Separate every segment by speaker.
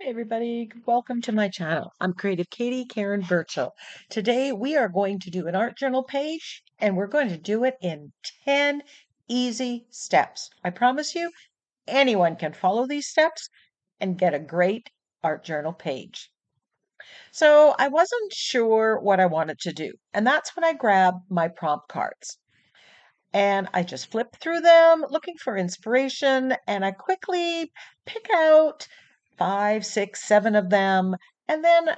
Speaker 1: Hey everybody, welcome to my channel. I'm Creative Katie Karen Burchill. Today we are going to do an art journal page and we're going to do it in 10 easy steps. I promise you, anyone can follow these steps and get a great art journal page. So I wasn't sure what I wanted to do, and that's when I grabbed my prompt cards. And I just flipped through them looking for inspiration, and I quickly pick out five, six, seven of them, and then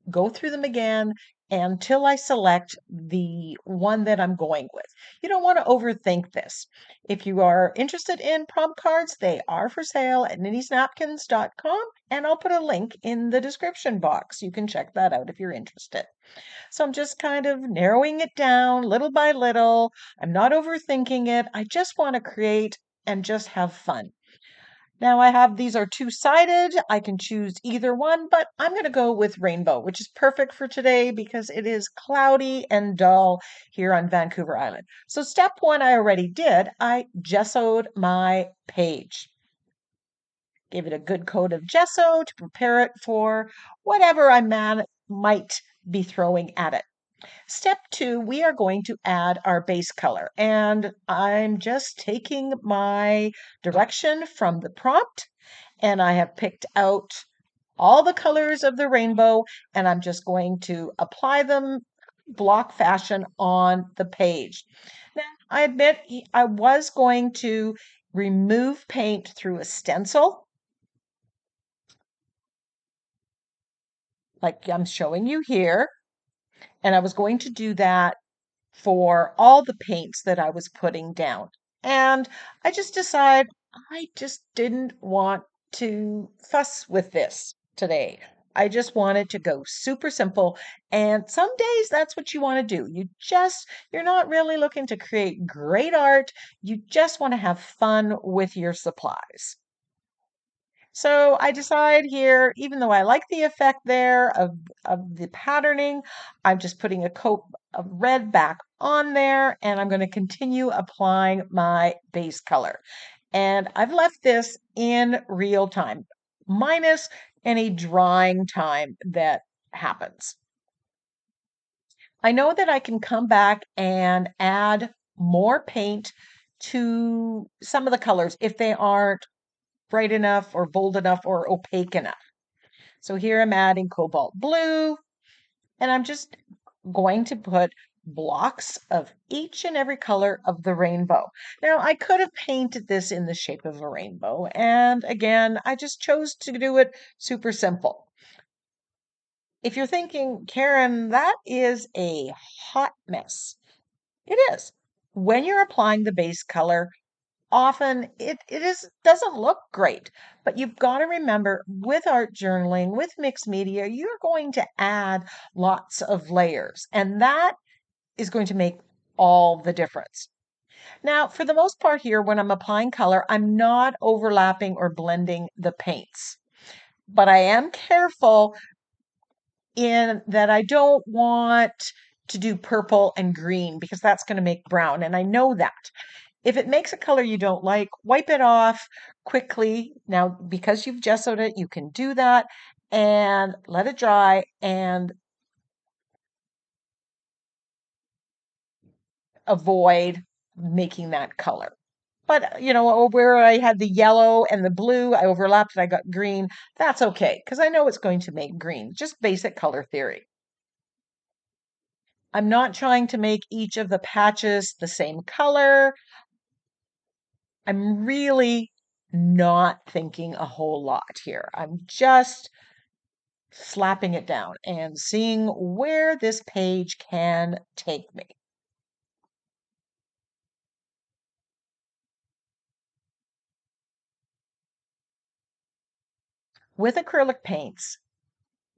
Speaker 1: go through them again until I select the one that I'm going with. You don't want to overthink this. If you are interested in prompt cards, they are for sale at NINNYSNAPKINS.com, and I'll put a link in the description box. You can check that out if you're interested. So I'm just kind of narrowing it down little by little. I'm not overthinking it. I just want to create and just have fun. Now I have these are two-sided. I can choose either one, but I'm going to go with rainbow, which is perfect for today because it is cloudy and dull here on Vancouver Island. So step one I already did. I gessoed my page. Gave it a good coat of gesso to prepare it for whatever might be throwing at it. Step two, we are going to add our base color. And I'm just taking my direction from the prompt and I have picked out all the colors of the rainbow and I'm just going to apply them block fashion on the page. Now, I admit I was going to remove paint through a stencil like I'm showing you here. And I was going to do that for all the paints that I was putting down. And I just decided I just didn't want to fuss with this today. I just wanted to go super simple. And some days that's what you want to do. You're not really looking to create great art. You just want to have fun with your supplies. So I decide here, even though I like the effect there of the patterning, I'm just putting a coat of red back on there and I'm going to continue applying my base color. And I've left this in real time, minus any drying time that happens. I know that I can come back and add more paint to some of the colors if they aren't bright enough or bold enough or opaque enough. So here I'm adding cobalt blue, and I'm just going to put blocks of each and every color of the rainbow. Now, I could have painted this in the shape of a rainbow, and again, I just chose to do it super simple. If you're thinking, Karen, that is a hot mess. It is. When you're applying the base color, often it doesn't look great, but you've got to remember with art journaling, with mixed media, you're going to add lots of layers, and that is going to make all the difference. Now, for the most part here, when I'm applying color, I'm not overlapping or blending the paints, but I am careful in that I don't want to do purple and green because that's going to make brown, and I know that. If it makes a color you don't like, wipe it off quickly. Now, because you've gessoed it, you can do that and let it dry and avoid making that color. But, where I had the yellow and the blue, I overlapped and I got green. That's okay because I know it's going to make green, just basic color theory. I'm not trying to make each of the patches the same color. I'm really not thinking a whole lot here. I'm just slapping it down and seeing where this page can take me. With acrylic paints,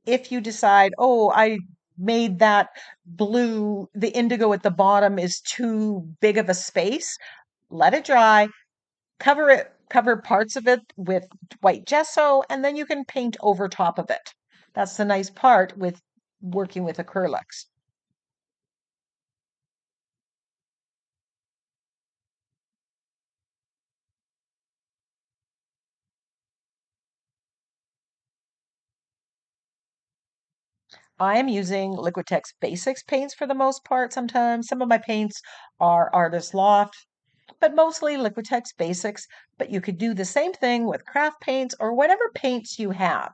Speaker 1: if you decide, oh, I made that blue, the indigo at the bottom is too big of a space, let it dry, cover parts of it with white gesso, and then you can paint over top of it. That's the nice part with working with acrylics. I am using Liquitex Basics paints for the most part sometimes. Some of my paints are Artist Loft, but mostly Liquitex Basics. But you could do the same thing with craft paints or whatever paints you have.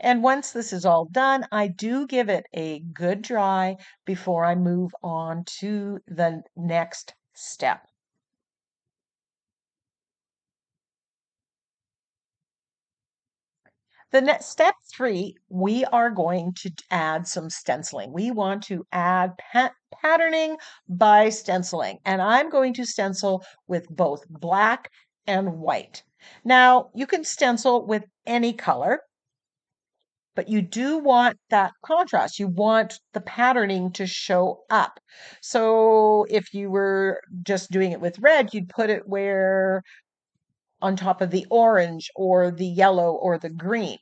Speaker 1: And once this is all done, I do give it a good dry before I move on to the next step. The next step 3, we are going to add some stenciling. We want to add patterning by stenciling, and I'm going to stencil with both black and white. Now, you can stencil with any color, but you do want that contrast. You want the patterning to show up. So if you were just doing it with red, you'd put it where on top of the orange or the yellow or the green.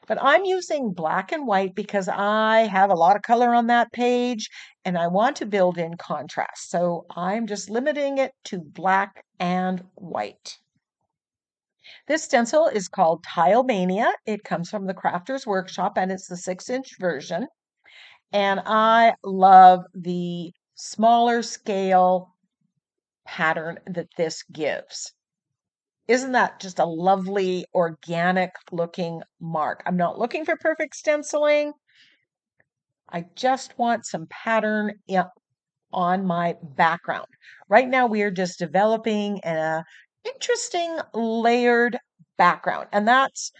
Speaker 1: But I'm using black and white because I have a lot of color on that page and I want to build in contrast. So I'm just limiting it to black and white. This stencil is called Tile Mania. It comes from the Crafter's Workshop and it's the 6-inch version. And I love the smaller scale pattern that this gives. Isn't that just a lovely organic looking mark? I'm not looking for perfect stenciling. I just want some pattern on my background. Right now we are just developing a interesting layered background. And that's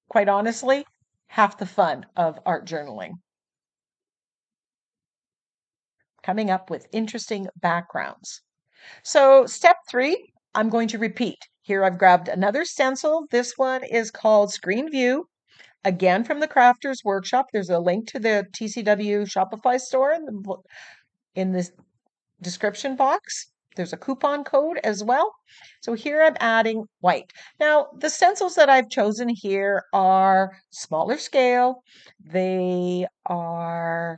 Speaker 1: quite honestly half the fun of art journaling. Coming up with interesting backgrounds. So step 3, I'm going to repeat. Here I've grabbed another stencil. This one is called Screen View. Again, from the Crafter's Workshop. There's a link to the TCW Shopify store in this description box. There's a coupon code as well. So here I'm adding white. Now, the stencils that I've chosen here are smaller scale. They are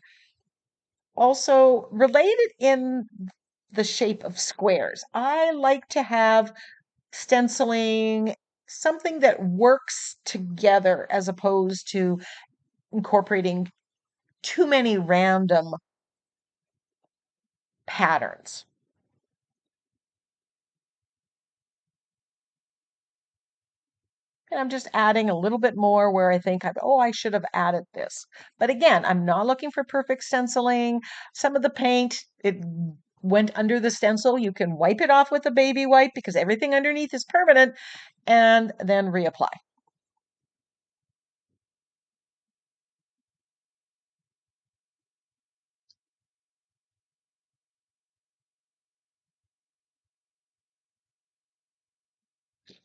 Speaker 1: also related in the shape of squares. I like to have stenciling something that works together as opposed to incorporating too many random patterns. And I'm just adding a little bit more where I think oh, I should have added this. But again, I'm not looking for perfect stenciling. Some of the paint, it went under the stencil. You can wipe it off with a baby wipe because everything underneath is permanent and then reapply.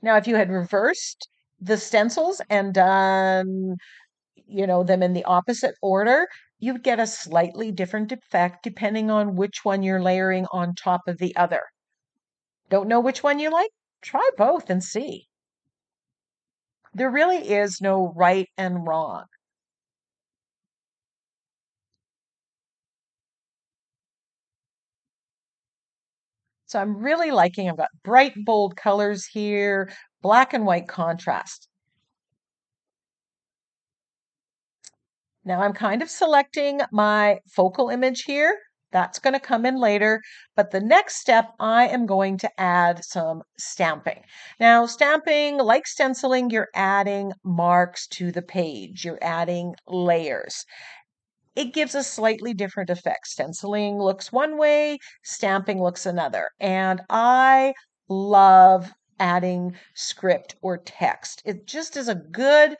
Speaker 1: Now, if you had reversed the stencils and done, them in the opposite order, you'd get a slightly different effect depending on which one you're layering on top of the other. Don't know which one you like? Try both and see. There really is no right and wrong. So I'm really liking, I've got bright, bold colors here, black and white contrast. Now I'm kind of selecting my focal image here. That's going to come in later. But the next step, I am going to add some stamping. Now, stamping, like stenciling, you're adding marks to the page. You're adding layers. It gives a slightly different effect. Stenciling looks one way, stamping looks another. And I love adding script or text. It just is a good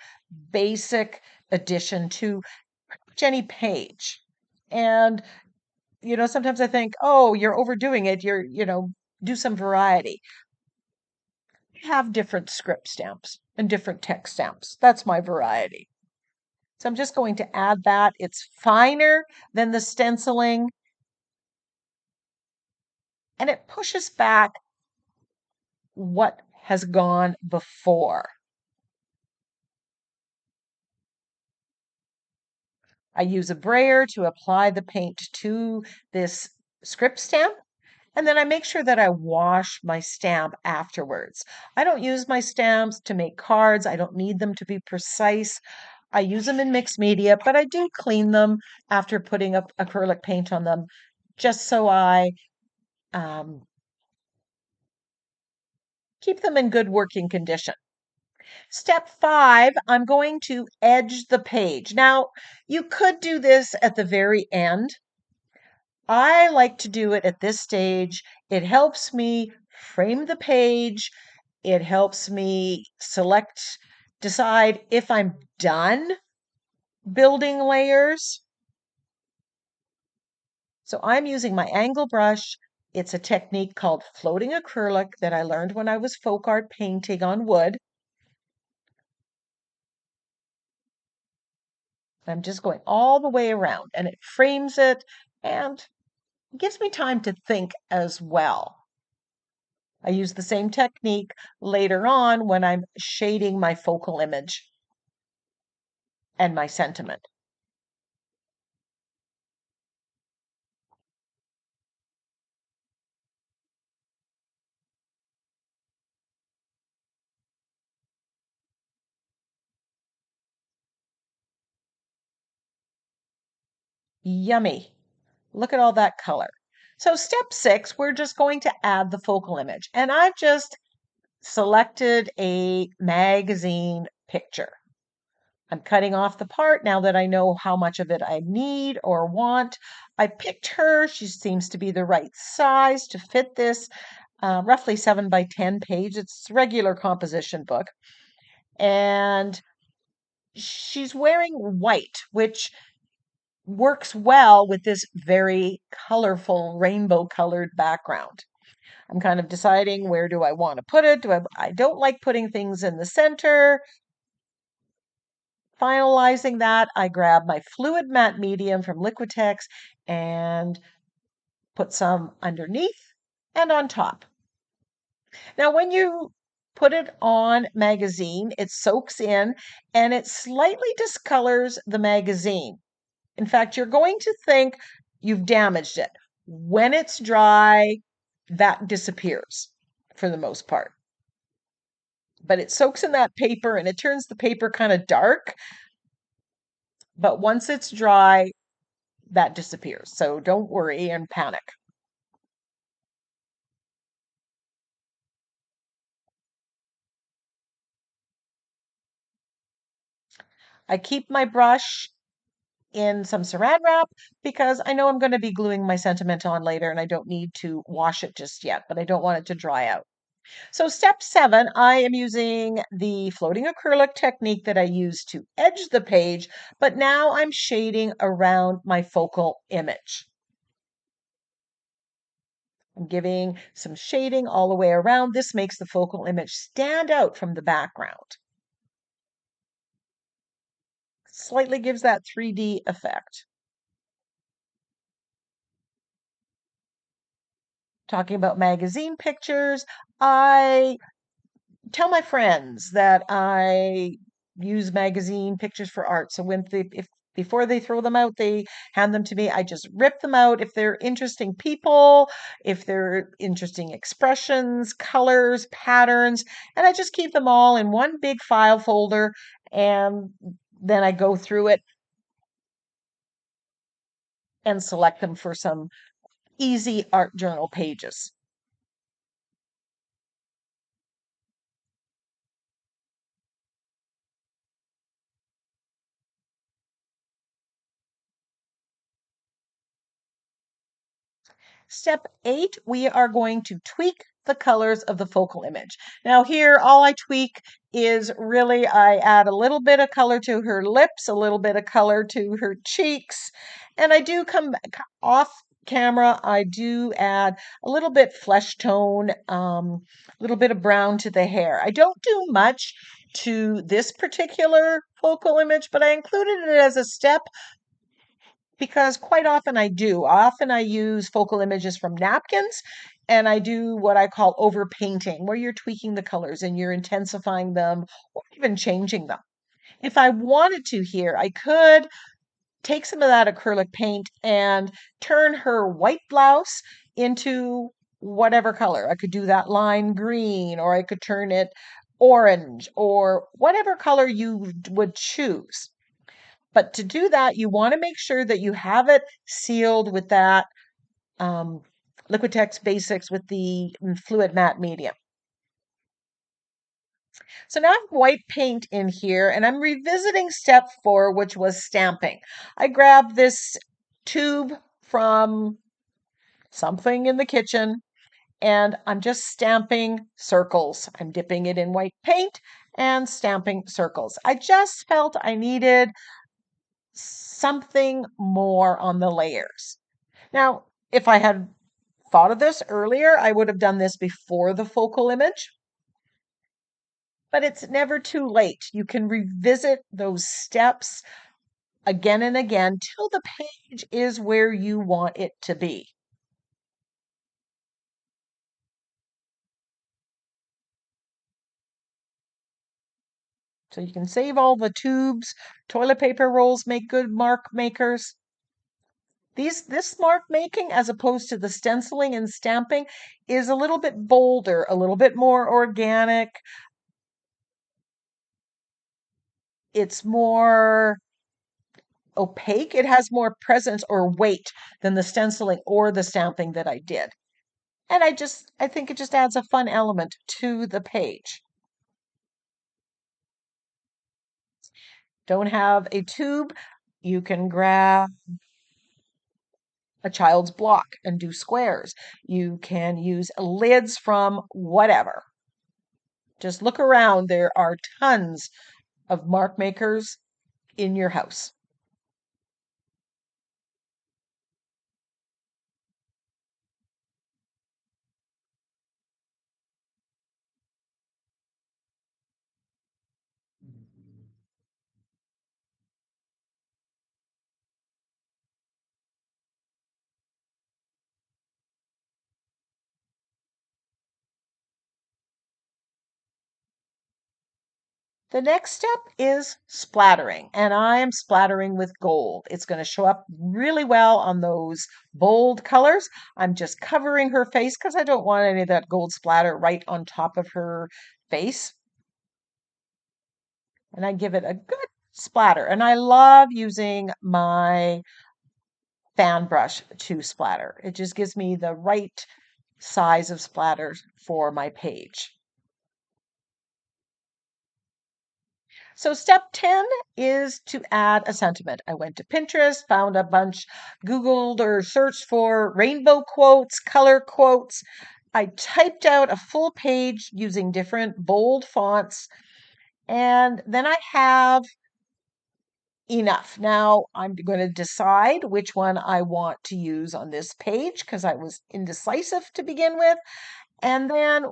Speaker 1: basic addition to any page. And, sometimes I think, oh, you're overdoing it. Do some variety. Have different script stamps and different text stamps. That's my variety. So I'm just going to add that. It's finer than the stenciling and it pushes back what has gone before. I use a brayer to apply the paint to this script stamp And then I make sure that I wash my stamp afterwards. I don't use my stamps to make cards. I don't need them to be precise. I use them in mixed media, but I do clean them after putting up acrylic paint on them just so I um, keep them in good working condition. Step 5, I'm going to edge the page. Now, you could do this at the very end. I like to do it at this stage. It helps me frame the page. It helps me decide if I'm done building layers. So I'm using my angle brush. It's a technique called floating acrylic that I learned when I was folk art painting on wood. I'm just going all the way around and it frames it and gives me time to think as well. I use the same technique later on when I'm shading my focal image and my sentiment. Yummy. Look at all that color. So step 6, we're just going to add the focal image. And I've just selected a magazine picture. I'm cutting off the part now that I know how much of it I need or want. I picked her. She seems to be the right size to fit this roughly 7 by 10 page. It's a regular composition book. And she's wearing white, which works well with this very colorful rainbow colored background. I'm kind of deciding where do I want to put it? I don't like putting things in the center. Finalizing that, I grab my fluid matte medium from Liquitex and put some underneath and on top. Now, when you put it on magazine, it soaks in and it slightly discolors the magazine. In fact, you're going to think you've damaged it. When it's dry, that disappears for the most part. But it soaks in that paper and it turns the paper kind of dark. But once it's dry, that disappears. So don't worry and panic. I keep my brush in some saran wrap because I know I'm going to be gluing my sentiment on later and I don't need to wash it just yet, but I don't want it to dry out. So step 7, I am using the floating acrylic technique that I used to edge the page, but now I'm shading around my focal image. I'm giving some shading all the way around. This makes the focal image stand out from the background. Slightly gives that 3D effect. Talking about magazine pictures, I tell my friends that I use magazine pictures for art. So if before they throw them out, they hand them to me. I just rip them out. If they're interesting people, if they're interesting expressions, colors, patterns, and I just keep them all in one big file folder. And then I go through it and select them for some easy art journal pages. Step 8, we are going to tweak the colors of the focal image. Now here, all I tweak is really I add a little bit of color to her lips, a little bit of color to her cheeks, and I do come off camera, I do add a little bit flesh tone, a little bit of brown to the hair. I don't do much to this particular focal image, but I included it as a step because quite often I do. Often I use focal images from napkins and I do what I call overpainting, where you're tweaking the colors and you're intensifying them or even changing them. If I wanted to here, I could take some of that acrylic paint and turn her white blouse into whatever color. I could do that line green, or I could turn it orange, or whatever color you would choose. But to do that, you want to make sure that you have it sealed with that um, Liquitex Basics with the fluid matte medium. So now I have white paint in here, and I'm revisiting step 4, which was stamping. I grabbed this tube from something in the kitchen, and I'm just stamping circles. I'm dipping it in white paint and stamping circles. I just felt I needed something more on the layers. Now, if I had thought of this earlier, I would have done this before the focal image, but it's never too late. You can revisit those steps again and again till the page is where you want it to be. So you can save all the tubes. Toilet paper rolls make good mark makers. This mark making, as opposed to the stenciling and stamping, is a little bit bolder, a little bit more organic. It's more opaque. It has more presence or weight than the stenciling or the stamping that I did. And I think it just adds a fun element to the page. Don't have a tube, you can grab a child's block and do squares. You can use lids from whatever. Just look around. There are tons of mark makers in your house. The next step is splattering, and I am splattering with gold. It's going to show up really well on those bold colors. I'm just covering her face because I don't want any of that gold splatter right on top of her face. And I give it a good splatter. And I love using my fan brush to splatter. It just gives me the right size of splatter for my page. So step 10 is to add a sentiment. I went to Pinterest, found a bunch, Googled or searched for rainbow quotes, color quotes. I typed out a full page using different bold fonts, and then I have enough. Now I'm going to decide which one I want to use on this page because I was indecisive to begin with. And then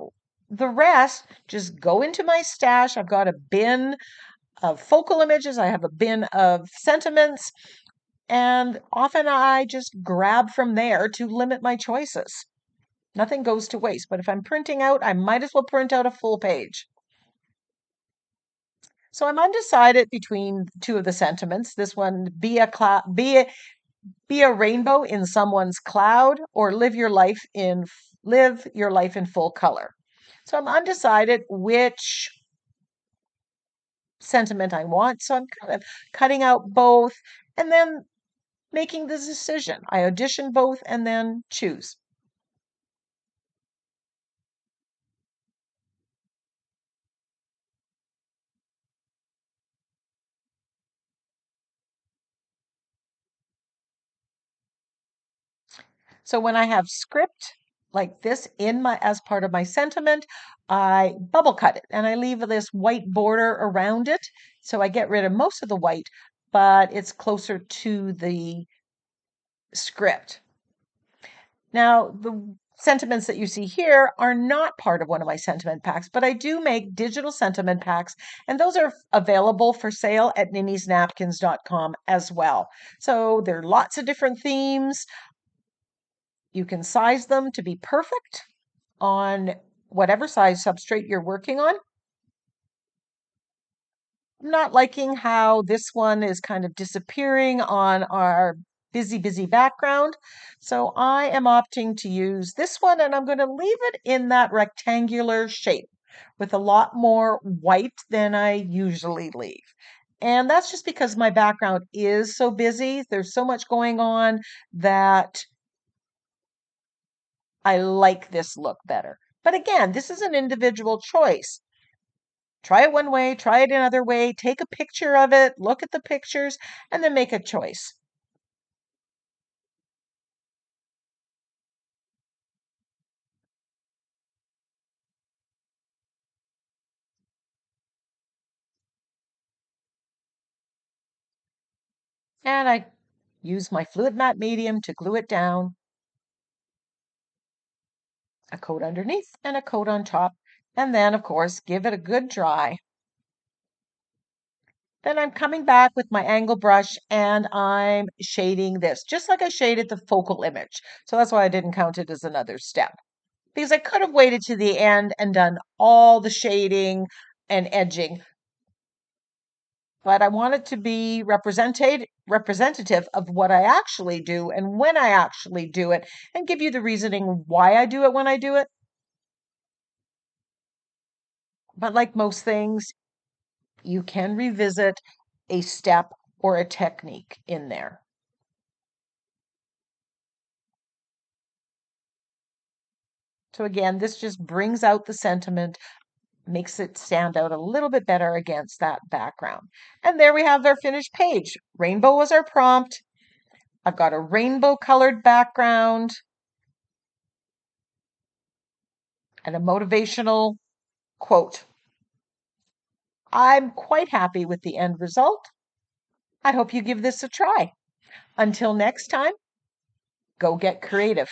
Speaker 1: the rest just go into my stash. I've got a bin of focal images, I have a bin of sentiments, and often I just grab from there to limit my choices. Nothing goes to waste, but if I'm printing out, I might as well print out a full page. So I'm undecided between two of the sentiments. This one, be a rainbow in someone's cloud, or live your life in full color. So I'm undecided which sentiment I want. So I'm kind of cutting out both and then making the decision. I audition both and then choose. So when I have script like this in my as part of my sentiment, I bubble cut it and I leave this white border around it. So I get rid of most of the white, but it's closer to the script. Now, the sentiments that you see here are not part of one of my sentiment packs, but I do make digital sentiment packs, and those are available for sale at NINNYSNAPKINS.com as well. So there are lots of different themes. You can size them to be perfect on whatever size substrate you're working on. I'm not liking how this one is kind of disappearing on our busy, busy background. So I am opting to use this one, and I'm going to leave it in that rectangular shape with a lot more white than I usually leave. And that's just because my background is so busy. There's so much going on that I like this look better. But again, this is an individual choice. Try it one way, try it another way, take a picture of it, look at the pictures, and then make a choice. And I use my fluid matte medium to glue it down, a coat underneath and a coat on top, and then, of course, give it a good dry. Then I'm coming back with my angle brush and I'm shading this, just like I shaded the focal image. So that's why I didn't count it as another step. Because I could have waited to the end and done all the shading and edging, but I want it to be representative of what I actually do and when I actually do it, and give you the reasoning why I do it when I do it. But like most things, you can revisit a step or a technique in there. So again, this just brings out the sentiment, makes it stand out a little bit better against that background. And there we have our finished page. Rainbow was our prompt. I've got a rainbow colored background and a motivational quote. I'm quite happy with the end result. I hope you give this a try. Until next time, go get creative.